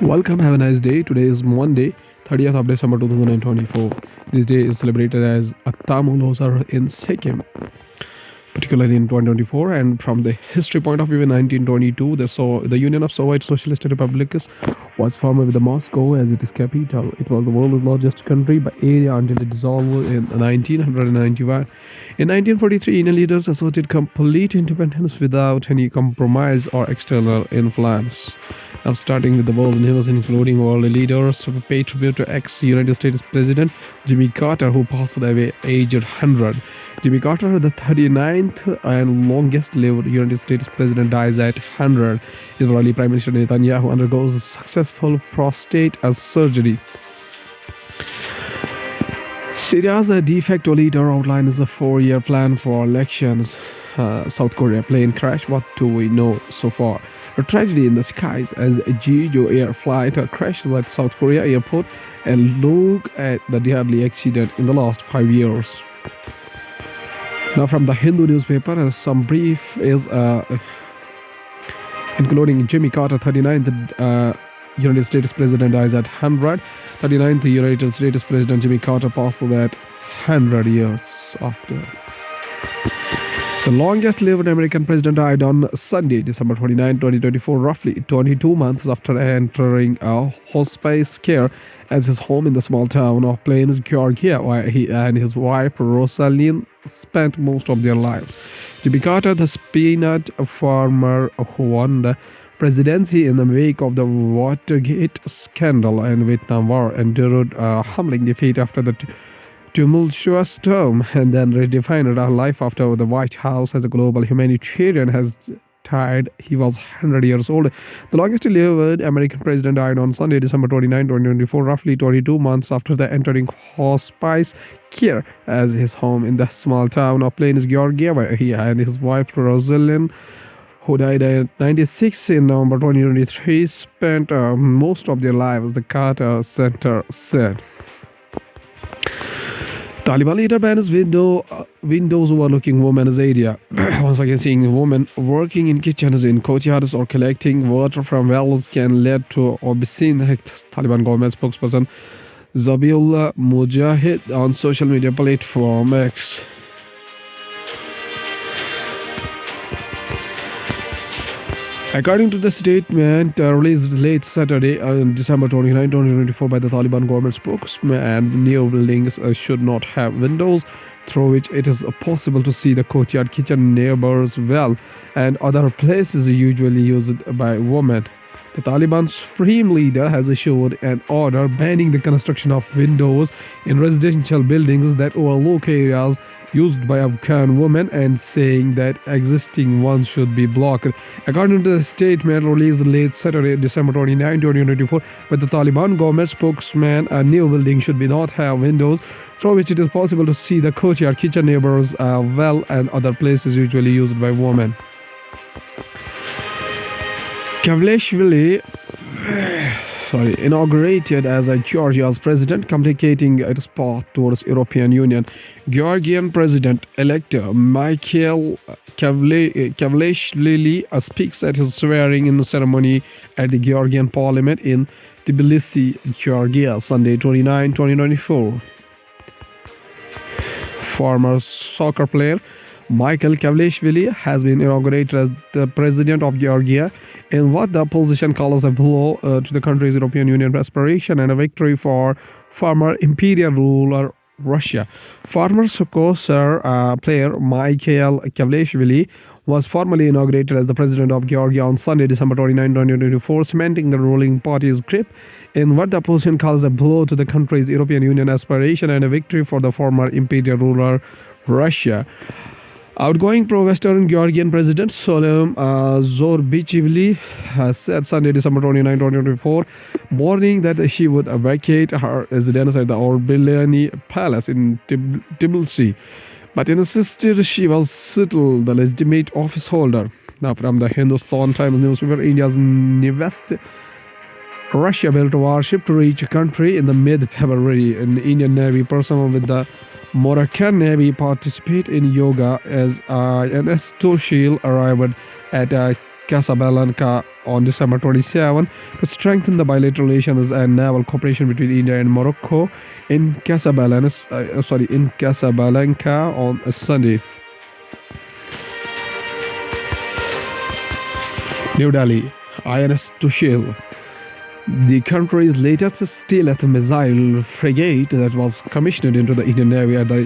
Welcome, have a nice day. Today is Monday, 30th of December 2024. This day is celebrated as Attamul Hosar in Sikkim, particularly in 2024. And from the history point of view, in 1922, the Union of Soviet Socialist Republics was formed with the Moscow as its capital. It was the world's largest country by area until it dissolved in 1991. In 1943, Indian leaders asserted complete independence without any compromise or external influence. Now, starting with the world news, including world leaders, pay tribute to ex-United States President Jimmy Carter, who passed away aged 100. Jimmy Carter, the 39th and longest-lived United States president, dies at 100. Israeli Prime Minister Netanyahu undergoes successful prostate surgery. Syria's de facto leader outlines a four-year plan for elections. South Korea plane crash. What do we know so far? A tragedy in the skies as a Jeju air flight crashes at South Korea airport, and look at the deadly accident in the last 5 years. Now, from the Hindu newspaper, some brief is including Jimmy Carter, 39th United States President, dies at 100. 39th United States President Jimmy Carter passed at 100 years after. The longest-lived American president died on Sunday, December 29, 2024, roughly 22 months after entering a hospice care at his home in the small town of Plains, Georgia, where he and his wife Rosalind spent most of their lives. Jimmy Carter, the peanut farmer who won the presidency in the wake of the Watergate scandal and Vietnam War, endured a humbling defeat after the tumultuous term and then redefined our life after the White House as a global humanitarian has died. He was 100 years old. The longest lived American president died on Sunday, December 29, 2024, roughly 22 months after the entering hospice care as his home in the small town of Plains, Georgia, where he and his wife Rosalind, who died at 96 in November 2023, spent most of their lives, the Carter Center said. Taliban leader bans windows overlooking women's area. Once again, seeing women working in kitchens, in courtyards, or collecting water from wells can lead to obscene acts. Taliban government spokesperson Zabiullah Mujahid on social media platform X. According to the statement released late Saturday, December 29, 2024, by the Taliban government spokesman, new buildings should not have windows through which it is possible to see the courtyard, kitchen, neighbors' well, and other places usually used by women. The Taliban supreme leader has issued an order banning the construction of windows in residential buildings that overlook areas used by Afghan women and saying that existing ones should be blocked. According to the statement released late Saturday, December 29, 2024, by the Taliban government spokesman, a new building should not have windows through which it is possible to see the courtyard, kitchen, neighbors' well, and other places usually used by women. Kavlashvili inaugurated as Georgia's president, complicating its path towards European Union. Georgian President-elect Mikhail Kavlashvili speaks at his swearing-in ceremony at the Georgian Parliament in Tbilisi, Georgia, Sunday, 29, 2024. Former soccer player Mikhail Kavlashvili has been inaugurated as the president of Georgia in what the opposition calls a blow to the country's European Union aspiration and a victory for former imperial ruler Russia. Former soccer player Mikhail Kavlashvili was formally inaugurated as the president of Georgia on Sunday, December 29, 2024, cementing the ruling party's grip in what the opposition calls a blow to the country's European Union aspiration and a victory for the former imperial ruler Russia. Outgoing pro-Western Georgian President Solom Zorbichvili has said Sunday, December 29, 2024, warning that she would vacate her residence at the Orbilani Palace in Tbilisi, but insisted she was still the legitimate office holder. Now, from the Hindustan Times newspaper, India's newest Russia built a warship to reach a country in the mid-February. An Indian Navy personnel with the Moroccan Navy participate in yoga as an Estoshil arrived at Casablanca on December 27 to strengthen the bilateral relations and naval cooperation between India and Morocco in Casablanca on Sunday. New Delhi, INS Tushil. The country's latest stealth missile frigate that was commissioned into the Indian Navy at the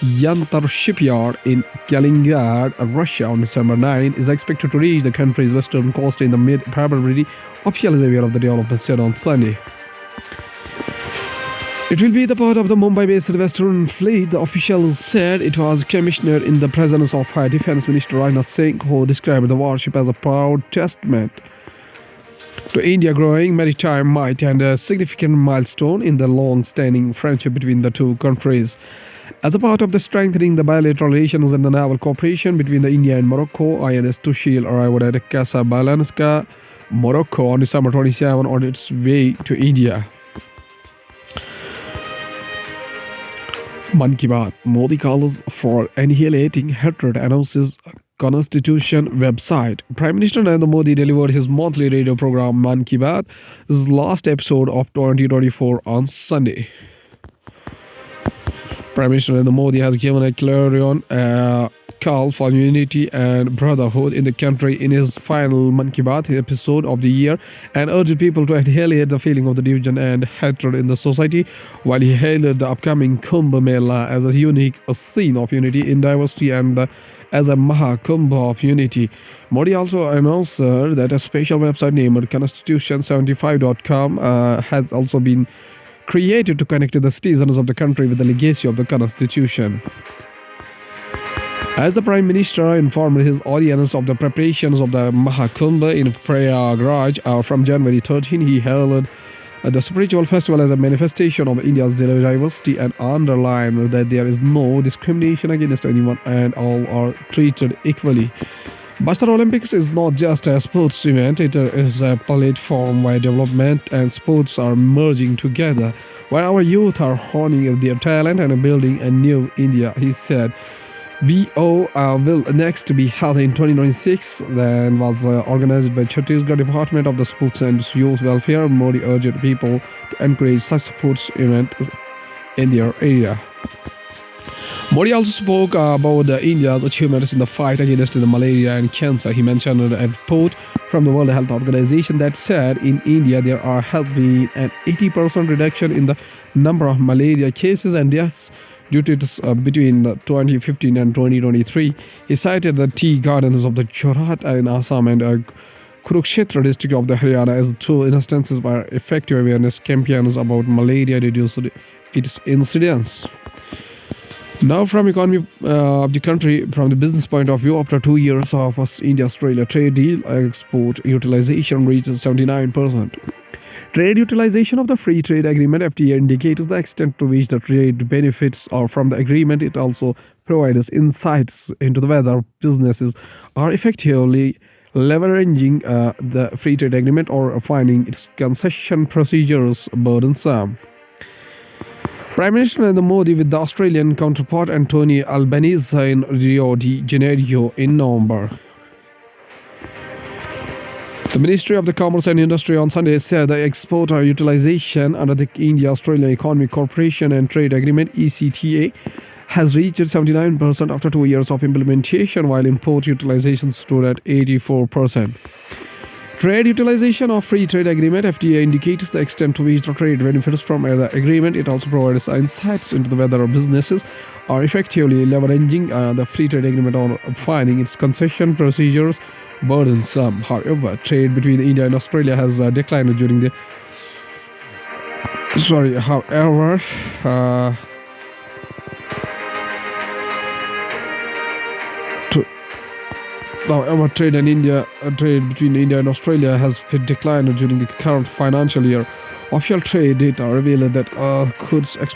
Yantar shipyard in Kaliningrad, Russia on December 9 is expected to reach the country's western coast in the mid-February, official savior of the development said on Sunday. It will be the part of the Mumbai-based Western Fleet, the officials said. It was commissioned in the presence of Defense Minister Rajnath Singh, who described the warship as a proud testament to India's growing maritime might and a significant milestone in the long-standing friendship between the two countries. As a part of the strengthening the bilateral relations and the naval cooperation between the India and Morocco, INS Tushil arrived at Casablanca, Morocco on December 27 on its way to India. Man Ki Baat, Modi calls for annihilating hatred, announces Constitution website. Prime Minister Narendra Modi delivered his monthly radio program Man Ki Baat, his last episode of 2024 on Sunday. Prime Minister Narendra Modi has given a clarion call for unity and brotherhood in the country in his final Man Ki Baat episode of the year and urged people to annihilate the feeling of the division and hatred in the society, while he hailed the upcoming Kumbh Mela as a unique scene of unity in diversity and as a Mahakumbh of unity. Modi also announced that a special website named Constitution75.com has also been created to connect the citizens of the country with the legacy of the Constitution. As the Prime Minister informed his audience of the preparations of the Mahakumbh in Prayagraj from January 13, he hailed the spiritual festival as a manifestation of India's diversity and underlined that there is no discrimination against anyone and all are treated equally. Buster Olympics is not just a sports event, it is a platform where development and sports are merging together, where our youth are honing their talent and building a new India, he said. BO will next be held in 2026 and was organized by Chhattisgarh Department of the Sports and Youth Welfare. Modi urged people to encourage such sports events in their area. Modi also spoke about India's achievements in the fight against malaria and cancer. He mentioned a report from the World Health Organization that said in India there has been an 80% reduction in the number of malaria cases and deaths due to this, between 2015 and 2023. He cited the tea gardens of the Jorhat in Assam and Kurukshetra district of the Haryana as two instances where effective awareness campaigns about malaria reduced its incidence. Now from economy of the country, from the business point of view, after 2 years of India-Australia trade deal, export utilization reached 79%. Trade utilization of the Free Trade Agreement FTA indicates the extent to which the trade benefits are from the agreement. It also provides insights into whether businesses are effectively leveraging the Free Trade Agreement or finding its concession procedures burdensome. Prime Minister Narendra Modi with the Australian counterpart Anthony Albanese in Rio de Janeiro in November. The Ministry of the Commerce and Industry on Sunday said the export utilization under the India-Australia Economic Cooperation and Trade Agreement (ECTA) has reached 79% after 2 years of implementation, while import utilization stood at 84%. Trade utilization of Free Trade Agreement (FTA) indicates the extent to which the trade benefits from the agreement. It also provides insights into whether businesses are effectively leveraging the Free Trade Agreement or finding its concession procedures burdensome. However, trade between India and Australia has declined during the However, trade between India and Australia has declined during the current financial year. Official trade data revealed that goods to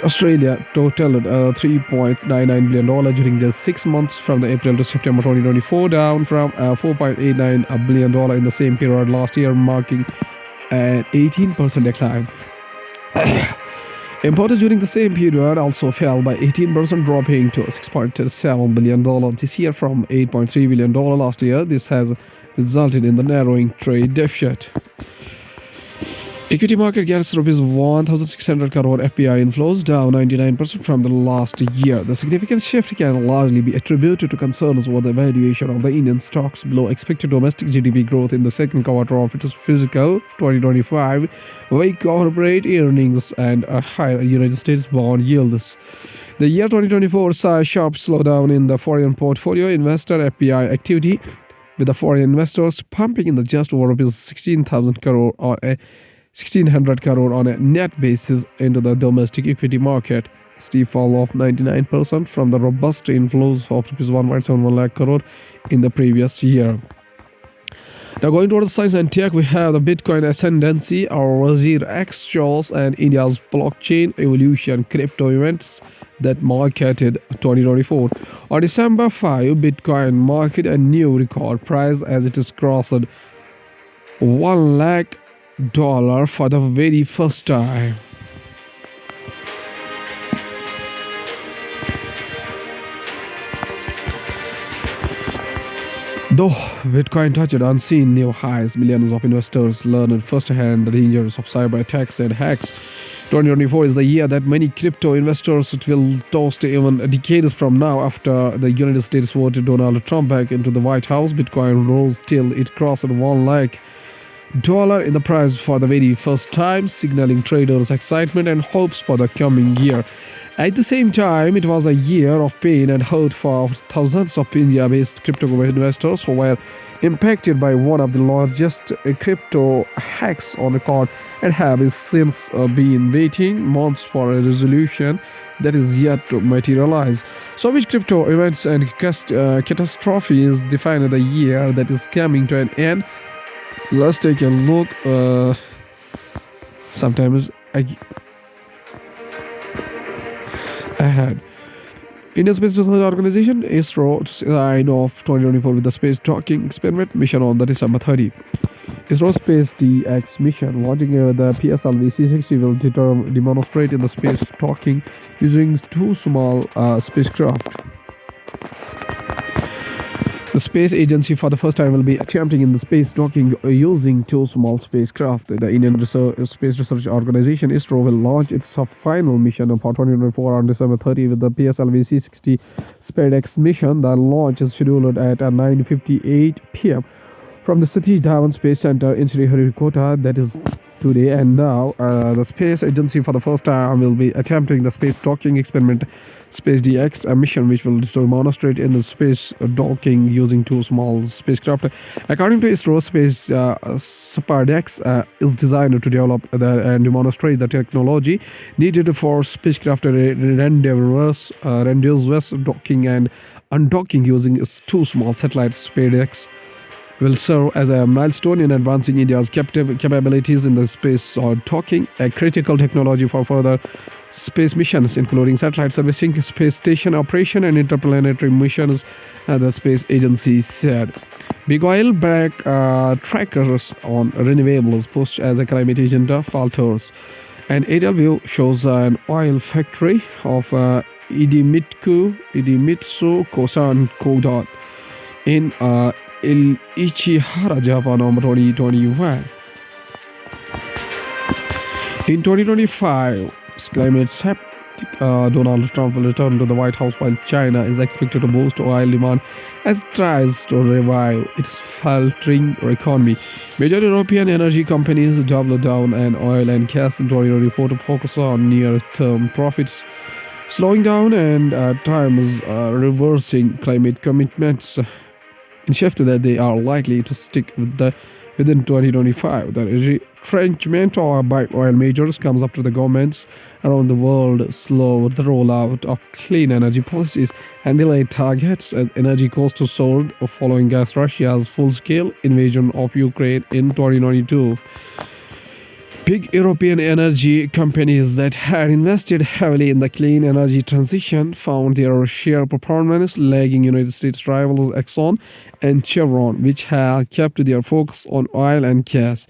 Australia totaled $3.99 billion during the 6 months from the April to September 2024, down from $4.89 billion in the same period last year, marking an 18% decline. Imports during the same period also fell by 18%, dropping to $6.7 billion this year from $8.3 billion last year. This has resulted in the narrowing trade deficit. Equity market gets rupees 1,600 crore FPI inflows, down 99% from the last year. The significant shift can largely be attributed to concerns over the valuation of the Indian stocks below expected domestic GDP growth in the second quarter of its fiscal 2025, weak corporate earnings, and higher United States bond yields. The year 2024 saw a sharp slowdown in the foreign portfolio investor FPI activity, with the foreign investors pumping in the just over rupees 16,000 crore or a 1,600 crore on a net basis into the domestic equity market, a steep fall of 99% from the robust inflows of rupees 1.71 lakh crore in the previous year. Now going towards science and tech, we have the Bitcoin ascendancy, our Wazir X shows, and India's blockchain evolution crypto events that marketed 2024. On December 5, Bitcoin marked a new record price as it is crossed $1 lakh for the very first time. Though Bitcoin touched unseen new highs, millions of investors learned firsthand the dangers of cyber attacks and hacks. 2024 is the year that many crypto investors will toast even decades from now. After the United States voted Donald Trump back into the White House, Bitcoin rose till it crossed $1 lakh in the price for the very first time, signaling traders' excitement and hopes for the coming year. At the same time, it was a year of pain and hurt for thousands of India-based crypto investors who were impacted by one of the largest crypto hacks on record and have since been waiting months for a resolution that is yet to materialize. So, which crypto events and catastrophes define the year that is coming to an end? Let's take a look. Sometimes ahead. Indian Space Research Organization ISRO signed off 2024 with the space docking experiment mission on the December 30. ISRO Space DX mission launching the PSLV C60 will demonstrate in the space docking using two small spacecraft. The space agency for the first time will be attempting in the space docking using two small spacecraft. The Indian Space Research Organization ISRO will launch its final mission for 2024 on December 30 with the PSLV C60 SpaceX mission. The launch is scheduled at 9:58 p.m. from the Satish Dhawan Space Center in Sriharikota. That is today. And now the space agency for the first time will be attempting the space docking experiment Space DX, a mission which will demonstrate in the space docking using two small spacecraft. According to ISRO, Space SpaceX is designed to develop and demonstrate the technology needed for spacecraft rendezvous docking and undocking using its two small satellites. SpaceX will serve as a milestone in advancing India's capabilities in the space docking, a critical technology for further space missions, including satellite servicing, space station operation, and interplanetary missions, the space agency said. Big oil back trackers on renewables push as a climate agenda falters. And aerial view shows an oil factory of Idemitsu Kosan Kodan in Ichihara, Japan, on 2021. In 2025, climate skeptic Donald Trump will return to the White House while China is expected to boost oil demand as it tries to revive its faltering economy. Major European energy companies doubled down on oil and gas in 2024 to focus on near-term profits, slowing down and at times reversing climate commitments in shift that they are likely to stick with within 2025. The retrenchment by oil majors comes after the governments around the world slowed the rollout of clean energy policies and delayed targets as energy costs soared following Russia's full-scale invasion of Ukraine in 2022. Big European energy companies that had invested heavily in the clean energy transition found their share performance lagging United States rivals Exxon and Chevron, which had kept their focus on oil and gas.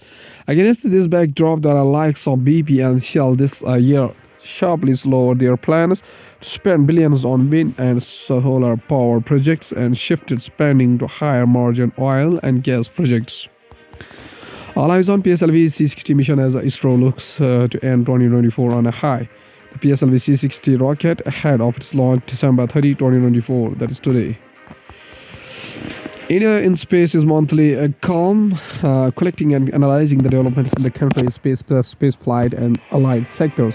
Against this backdrop, the likes of BP and Shell this year sharply slowed their plans to spend billions on wind and solar power projects and shifted spending to higher margin oil and gas projects. All eyes on PSLV C-60 mission as ISRO looks to end 2024 on a high. The PSLV C-60 rocket ahead of its launch December 30, 2024, that is today. India in Space is monthly column collecting and analyzing the developments in the country's space flight and allied sectors.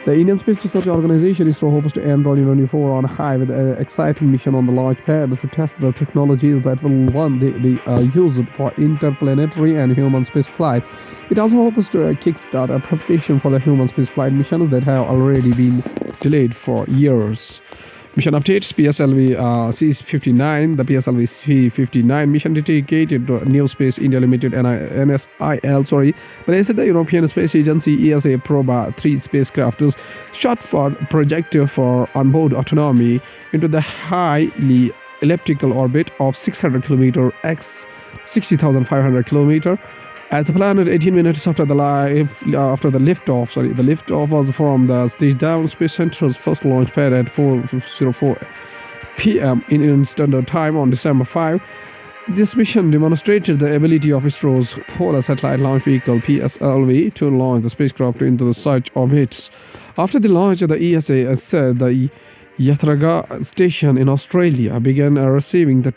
The Indian Space Research Organization ISRO hopes to end 2024 on a high with an exciting mission on the launch pad to test the technologies that will one day be used for interplanetary and human space flight. It also hopes to kickstart a preparation for the human space flight missions that have already been delayed for years. Mission updates: PSLV C-59. The PSLV C-59 mission dedicated to New Space India Limited NSIL, placed the European Space Agency ESA Proba 3 spacecraft, short for Project for Onboard Autonomy, into the highly elliptical orbit of 600 km x 60,500 km. As planned, 18 minutes after the liftoff. The liftoff was from the Touchdown Space Center's first launch pad at 4:04 p.m. Indian Standard Time on December 5. This mission demonstrated the ability of ISRO's Polar Satellite Launch Vehicle (PSLV) to launch the spacecraft into the search orbits. After the launch, the ESA said the Yatraga station in Australia began receiving the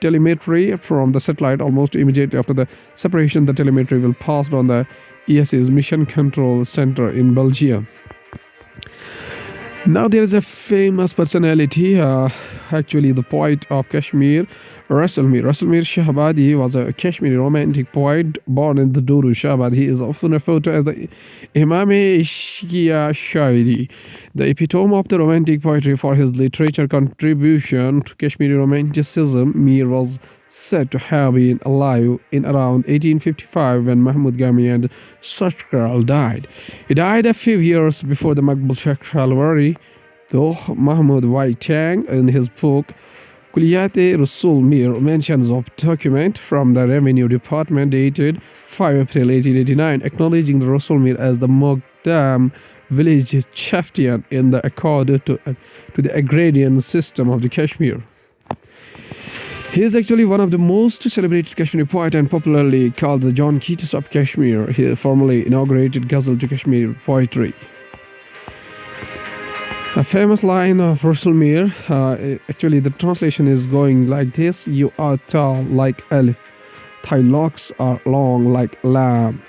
telemetry from the satellite. Almost immediately after the separation, the telemetry will pass on the ESA's Mission Control Center in Belgium. Now there is a famous personality, actually the poet of Kashmir, Rasalmir. Rasalmir Shahbadi was a Kashmiri romantic poet born in the Duru Shahabad. He is often referred to as the Imam-e-Shia Shairi, the epitome of the romantic poetry. For his literature contribution to Kashmiri romanticism, Mir was said to have been alive in around 1855 when Mahmud Ghami and Sakral died. He died a few years before the Maqbul Shakhalwari, though Mahmud Y. Tang in his book Kuliyat Rasul Mir mentions of document from the Revenue Department dated 5 April 1889 acknowledging the Rasul Mir as the Mogdam village chieftain in the accord to the agrarian system of the Kashmir. He is actually one of the most celebrated Kashmiri poet and popularly called the John Keats of Kashmir. He formally inaugurated Ghazal to Kashmiri poetry. A famous line of Rasul Mir, actually the translation is going like this: "You are tall like Alif, thy locks are long like lamb,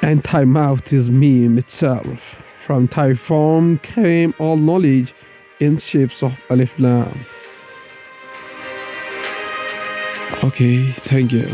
and thy mouth is meme itself. From thy form came all knowledge in shapes of Alif Lam." Okay, thank you.